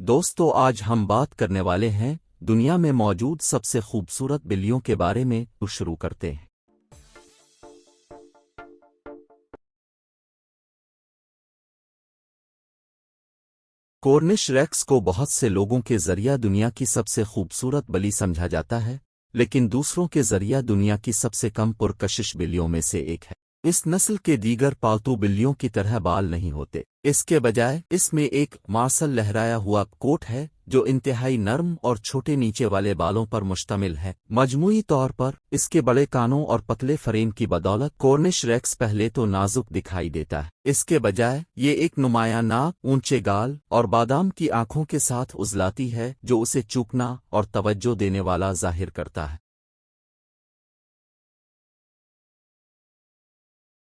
دوستو آج ہم بات کرنے والے ہیں دنیا میں موجود سب سے خوبصورت بلیوں کے بارے میں تو شروع کرتے ہیں۔ کورنش ریکس کو بہت سے لوگوں کے ذریعہ دنیا کی سب سے خوبصورت بلی سمجھا جاتا ہے، لیکن دوسروں کے ذریعہ دنیا کی سب سے کم پرکشش بلیوں میں سے ایک ہے۔ اس نسل کے دیگر پالتو بلیوں کی طرح بال نہیں ہوتے، اس کے بجائے اس میں ایک مارسل لہرایا ہوا کوٹ ہے جو انتہائی نرم اور چھوٹے نیچے والے بالوں پر مشتمل ہے۔ مجموعی طور پر اس کے بڑے کانوں اور پتلے فریم کی بدولت کورنش ریکس پہلے تو نازک دکھائی دیتا ہے، اس کے بجائے یہ ایک نمایاں ناک، اونچے گال اور بادام کی آنکھوں کے ساتھ ازلاتی ہے جو اسے چوکنا اور توجہ دینے والا ظاہر کرتا ہے۔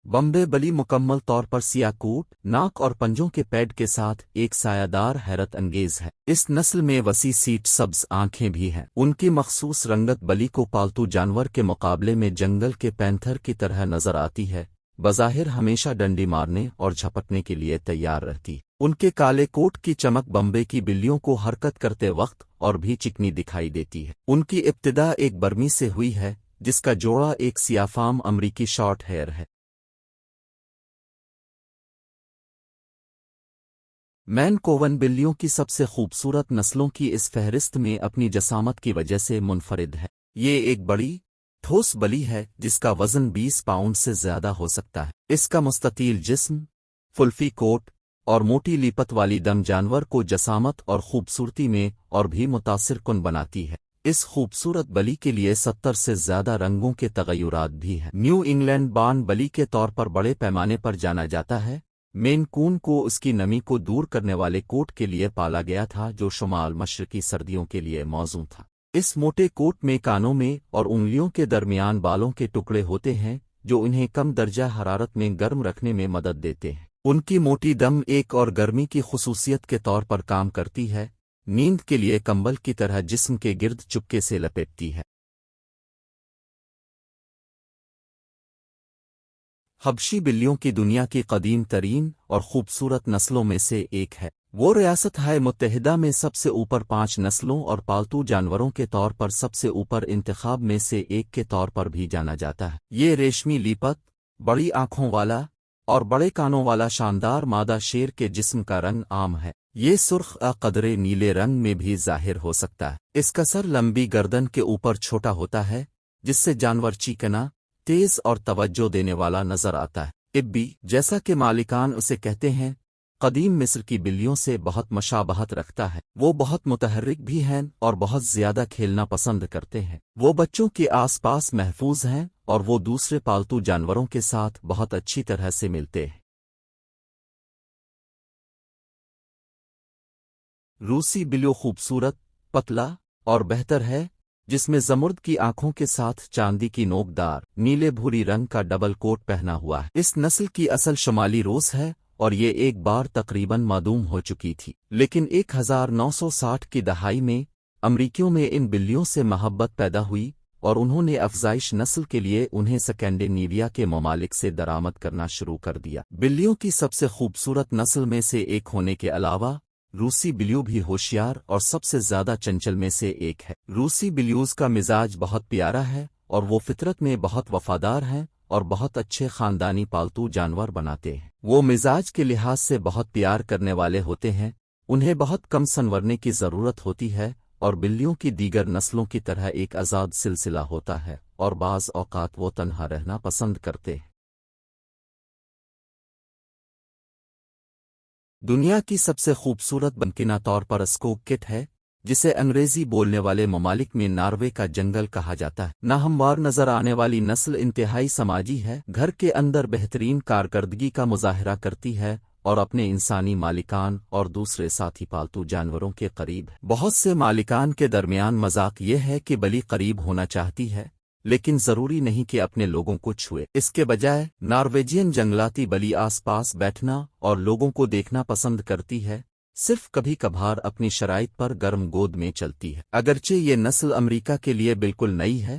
بمبے بلی مکمل طور پر سیاہ کوٹ، ناک اور پنجوں کے پیڈ کے ساتھ ایک سایہ دار حیرت انگیز ہے۔ اس نسل میں وسیع سیٹ سبز آنکھیں بھی ہیں۔ ان کی مخصوص رنگت بلی کو پالتو جانور کے مقابلے میں جنگل کے پینتھر کی طرح نظر آتی ہے، بظاہر ہمیشہ ڈنڈی مارنے اور جھپٹنے کے لیے تیار رہتی۔ ان کے کالے کوٹ کی چمک بمبے کی بلیوں کو حرکت کرتے وقت اور بھی چکنی دکھائی دیتی ہے۔ ان کی ابتدا ایک برمی سے ہوئی ہے جس کا جوڑا ایک سیافام امریکی شارٹ ہیئر ہے۔ مین کوون بلیوں کی سب سے خوبصورت نسلوں کی اس فہرست میں اپنی جسامت کی وجہ سے منفرد ہے۔ یہ ایک بڑی، ٹھوس بلی ہے جس کا وزن 20 پاؤنڈ سے زیادہ ہو سکتا ہے۔ اس کا مستطیل جسم، فلفی کوٹ اور موٹی لیپت والی دم جانور کو جسامت اور خوبصورتی میں اور بھی متاثر کن بناتی ہے۔ اس خوبصورت بلی کے لیے 70 سے زیادہ رنگوں کے تغیرات بھی ہیں۔ نیو انگلینڈ بارن بلی کے طور پر بڑے پیمانے پر جانا جاتا ہے۔ مین کون کو اس کی نمی کو دور کرنے والے کوٹ کے لیے پالا گیا تھا جو شمال مشرقی سردیوں کے لیے موزوں تھا۔ اس موٹے کوٹ میں کانوں میں اور انگلیوں کے درمیان بالوں کے ٹکڑے ہوتے ہیں جو انہیں کم درجہ حرارت میں گرم رکھنے میں مدد دیتے ہیں۔ ان کی موٹی دم ایک اور گرمی کی خصوصیت کے طور پر کام کرتی ہے، نیند کے لیے کمبل کی طرح جسم کے گرد چپکے سے لپیٹتی ہے۔ حبشی بلیوں کی دنیا کی قدیم ترین اور خوبصورت نسلوں میں سے ایک ہے۔ وہ ریاست ہائے متحدہ میں سب سے اوپر 5 نسلوں اور پالتو جانوروں کے طور پر سب سے اوپر انتخاب میں سے ایک کے طور پر بھی جانا جاتا ہے۔ یہ ریشمی لیپت، بڑی آنکھوں والا اور بڑے کانوں والا شاندار مادہ شیر کے جسم کا رنگ عام ہے۔ یہ سرخ قدرے نیلے رنگ میں بھی ظاہر ہو سکتا ہے۔ اس کا سر لمبی گردن کے اوپر چھوٹا ہوتا ہے جس سے جانور چیکنا، تیز اور توجہ دینے والا نظر آتا ہے۔ ابی، جیسا کہ مالکان اسے کہتے ہیں، قدیم مصر کی بلیوں سے بہت مشابہت رکھتا ہے۔ وہ بہت متحرک بھی ہیں اور بہت زیادہ کھیلنا پسند کرتے ہیں۔ وہ بچوں کے آس پاس محفوظ ہیں اور وہ دوسرے پالتو جانوروں کے ساتھ بہت اچھی طرح سے ملتے ہیں۔ روسی بلیو خوبصورت، پتلا اور بہتر ہے جس میں زمرد کی آنکھوں کے ساتھ چاندی کی نوک دار نیلے بھوری رنگ کا ڈبل کوٹ پہنا ہوا ہے۔ اس نسل کی اصل شمالی روس ہے اور یہ ایک بار تقریباً معدوم ہو چکی تھی، لیکن 1960 کی دہائی میں امریکیوں میں ان بلیوں سے محبت پیدا ہوئی اور انہوں نے افزائش نسل کے لیے انہیں سکینڈینیویا کے ممالک سے درآمد کرنا شروع کر دیا۔ بلیوں کی سب سے خوبصورت نسل میں سے ایک ہونے کے علاوہ روسی بلیو بھی ہوشیار اور سب سے زیادہ چنچل میں سے ایک ہے۔ روسی بلیوز کا مزاج بہت پیارا ہے اور وہ فطرت میں بہت وفادار ہیں اور بہت اچھے خاندانی پالتو جانور بناتے ہیں۔ وہ مزاج کے لحاظ سے بہت پیار کرنے والے ہوتے ہیں، انہیں بہت کم سنورنے کی ضرورت ہوتی ہے اور بلیوں کی دیگر نسلوں کی طرح ایک آزاد سلسلہ ہوتا ہے اور بعض اوقات وہ تنہا رہنا پسند کرتے ہیں۔ دنیا کی سب سے خوبصورت ممکنہ طور پر اسکوک کٹ ہے، جسے انگریزی بولنے والے ممالک میں ناروے کا جنگل کہا جاتا ہے۔ ناہموار نظر آنے والی نسل انتہائی سماجی ہے، گھر کے اندر بہترین کارکردگی کا مظاہرہ کرتی ہے اور اپنے انسانی مالکان اور دوسرے ساتھی پالتو جانوروں کے قریب ہے۔ بہت سے مالکان کے درمیان مذاق یہ ہے کہ بلی قریب ہونا چاہتی ہے لیکن ضروری نہیں کہ اپنے لوگوں کو چھوئے۔ اس کے بجائے نارویجین جنگلاتی بلی آس پاس بیٹھنا اور لوگوں کو دیکھنا پسند کرتی ہے، صرف کبھی کبھار اپنی شرائط پر گرم گود میں چلتی ہے۔ اگرچہ یہ نسل امریکہ کے لیے بالکل نئی ہے،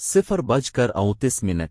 0:38